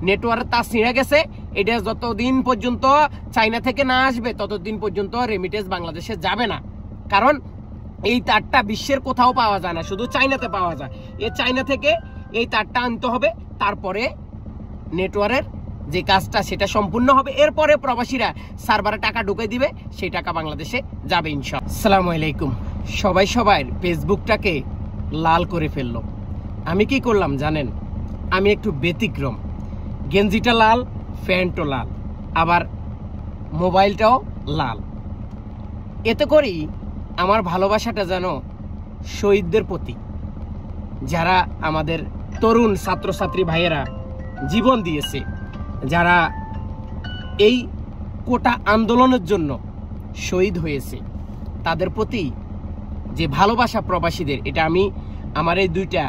Network তার ছিঁড়ে গেছে, এটা যতদিন পর্যন্ত চায়না থেকে না আসবে ততদিন পর্যন্ত রেমিটেন্স বাংলাদেশে যাবে না। কারণ এই তারটা বিশ্বের কোথাও পাওয়া যায় না, শুধু চায়নাতে পাওয়া যায়। এই চায়না থেকে এই তারটা আনতে হবে, তারপরে নেটওয়ার্কের যে কাজটা সেটা সম্পূর্ণ হবে। এরপরে প্রবাসীরা সার্ভারে টাকা ঢুকে দিবে, সেই টাকা বাংলাদেশে যাবে ইনশাআল্লাহ। আসসালামু আলাইকুম। সবাই ফেসবুকটাকে লাল করে ফেললো। আমি কি করলাম জানেন? আমি একটু ব্যতিক্রম, গেঞ্জিটা লাল, প্যান্টও লাল, আবার মোবাইলটাও লাল। এতে করেই আমার ভালোবাসাটা যেন শহীদদের প্রতি, যারা আমাদের তরুণ ছাত্রছাত্রী ভাইয়েরা জীবন দিয়েছে, যারা এই কোটা আন্দোলনের জন্য শহীদ হয়েছে, তাদের প্রতি যে ভালোবাসা প্রবাসীদের, এটা আমি আমার এই দুইটা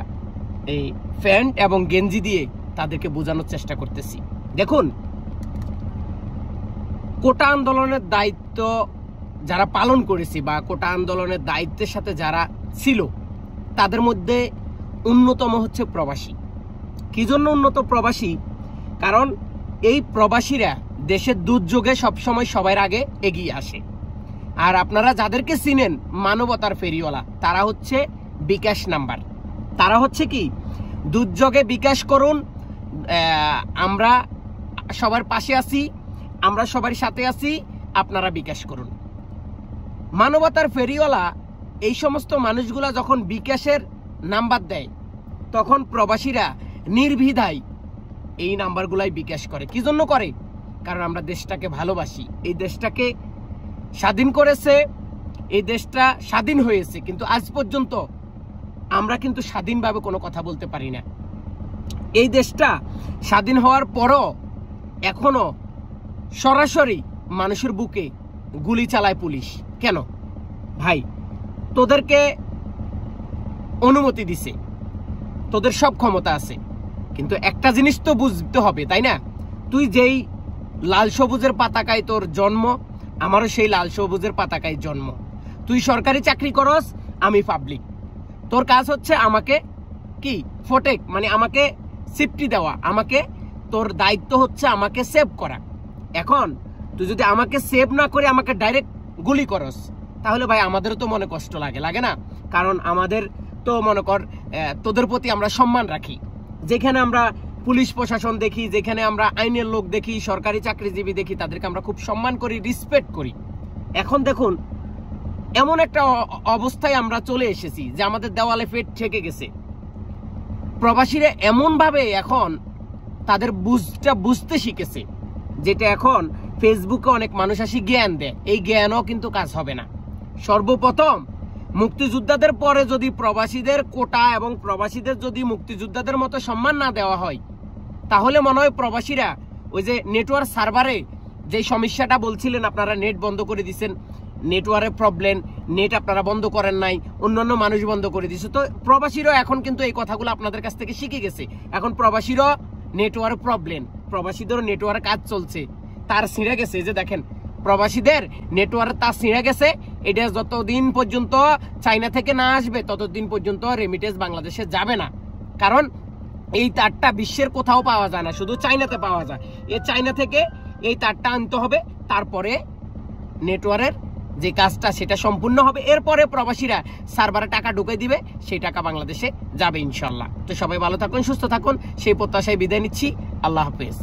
এই প্যান্ট এবং গেঞ্জি দিয়ে তাদেরকে বোঝানোর চেষ্টা করতেছি। দেখুন, কোটা আন্দোলনের দায়িত্ব যারা পালন করেছে বা কোটা আন্দোলনের দায়িত্বের সাথে যারা ছিল, তাদের মধ্যে অন্যতম হচ্ছে প্রবাসী। কি জন্য উন্নত প্রবাসী? কারণ এই প্রবাসীরা দেশের দুর্যোগে সবসময় সবার আগে এগিয়ে আসে। আর আপনারা যাদেরকে চিনেন মানবতার ফেরিওয়ালা, তারা হচ্ছে বিকাশ নাম্বার। তারা হচ্ছে কি, দুর্যোগে বিকাশ করুন, আমরা সবার পাশে আছি, আমরা সবার সাথে আছি, আপনারা বিকাশ করুন। মানবতার ফেরিওয়ালা এই সমস্ত মানুষগুলা যখন বিকাশের নাম্বার দেয়, তখন প্রবাসীরা নির্দ্বিধায় এই নাম্বারগুলাই বিকাশ করে। কি জন্য করে? কারণ আমরা দেশটাকে ভালোবাসি। এই দেশটাকে স্বাধীন করেছে, এই দেশটা স্বাধীন হয়েছে, কিন্তু আজ পর্যন্ত আমরা কিন্তু স্বাধীনভাবে কোনো কথা বলতে পারি না। এই দেশটা স্বাধীন হওয়ার পরও এখনো সরাসরি মানুষের বুকে গুলি চালায় পুলিশ। কেন ভাই? তোদেরকে অনুমতি দিছে, তোদের সব ক্ষমতা আছে, কিন্তু একটা জিনিস তো বুঝতে হবে, তাই না? তুই যেই লাল সবুজের পতাকায় তোর জন্ম, আমারও সেই লাল সবুজের পতাকায় জন্ম। তুই সরকারি চাকরি করস, আমি পাবলিক। তোর কাজ হচ্ছে আমাকে কি প্রোটেক্ট, মানে আমাকে সেফটি দেওয়া, আমাকে, তোর দায়িত্ব হচ্ছে আমাকে সেভ করা। এখন তুই যদি আমাকে সেভ না করে আমাকে ডাইরেক্ট গুলি করস, তাহলে ভাই আমাদেরও তো মনে কষ্ট লাগে, লাগে না? কারণ আমাদের তো মনে কর তোদের প্রতি আমরা সম্মান রাখি। যেখানে আমরা পুলিশ প্রশাসন দেখি, যেখানে আমরা আইনের লোক দেখি, সরকারি চাকরিজীবী দেখি, তাদেরকে আমরা খুব সম্মান করি, রেসপেক্ট করি। এখন দেখুন, এমন একটা অবস্থায় আমরা চলে এসেছি যে আমাদের দেওয়ালে পেট ঠেকে গেছে। প্রবাসীরা এমনভাবে এখন তাদের বুঝতে শিখেছে, যেটা এখন ফেসবুকে অনেক মানুষ আসি জ্ঞান দেয়, এই জ্ঞানও কিন্তু কাজ হবে না। সর্বপ্রথম মুক্তিযোদ্ধাদের পরে যদি প্রবাসীদের কোটা এবং প্রবাসীদের যদি মুক্তিযোদ্ধাদের মতো সম্মান না দেওয়া হয়, তাহলে মনে হয় প্রবাসীরা ওই যে নেটওয়ার্ক সার্ভারে যে সমস্যাটা বলছিলেন, আপনারা নেট বন্ধ করে দিচ্ছেন, নেটওয়ার্কের প্রবলেম, নেট আপনারা বন্ধ করেন নাই, অন্যান্য মানুষ বন্ধ করে দিচ্ছে। তো প্রবাসীরাও এখন কিন্তু এই কথাগুলো আপনাদের কাছ থেকে শিখে গেছে। এখন প্রবাসীরাও নেটওয়ার্ক প্রবলেম, প্রবাসীদেরও নেটওয়ার্ক কাজ চলছে, তার ছিঁড়ে গেছে। যে দেখেন, প্রবাসীদের নেটওয়ার্ক তার ছিঁড়ে গেছে, এটা যতদিন পর্যন্ত চায়না থেকে না আসবে ততদিন পর্যন্ত রেমিটেন্স বাংলাদেশে যাবে না। কারণ এই তারটা বিশ্বের কোথাও পাওয়া যায় না, শুধু চায়নাতে পাওয়া যায়। এই চায়না থেকে এই তারটা আনতে হবে, তারপরে নেটওয়ার্কের যে কাজটা সেটা সম্পূর্ণ হবে। এরপরে প্রবাসীরা সার্ভারে টাকা ঢুকে দিবে, সেই টাকা বাংলাদেশে যাবে ইনশাল্লাহ। তো সবাই ভালো থাকুন, সুস্থ থাকুন, সেই প্রত্যাশায় বিদায় নিচ্ছি। আল্লাহ হাফেজ।